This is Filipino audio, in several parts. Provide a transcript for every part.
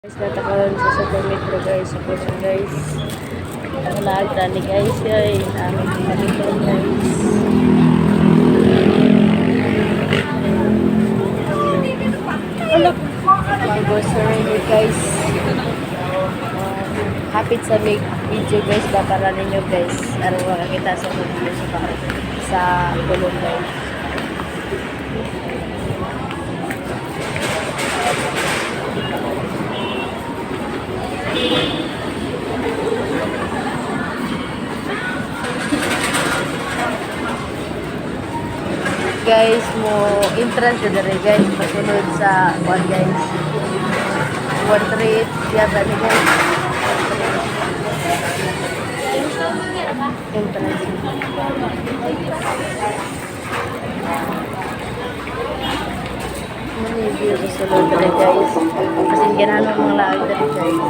Guys, natakaroon sa Super Metro guys. Ako siya guys. Ang lahat ni guys. Ay, namin kumalikon guys. Mag-grocery guys. Hapit sa video guys. Para ninyo guys. Araw makakita sa video sa kulong guys. Guys, mo entrance na rin guys, pasunod sa one guys 138 yata ni guys entrance manibyo pasunod na rin guys kasi ganahan mga laag na rin guys.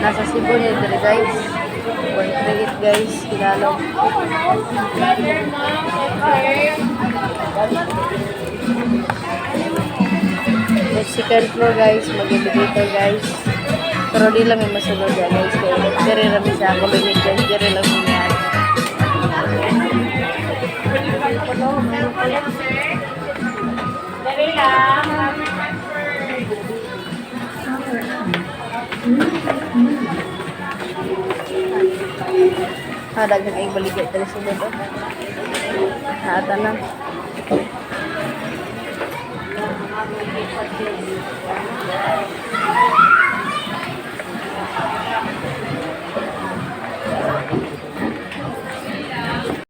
Nasa Cebu nito guys. 138 guys. Kilalong. Second floor guys. Mag-elevator guys. Pero di lang yung masunod yan guys. Dari lang siya ako lumit guys. Dari lang yan. Dari lang. Dagang ay baligay dari sunod oh. Naata na.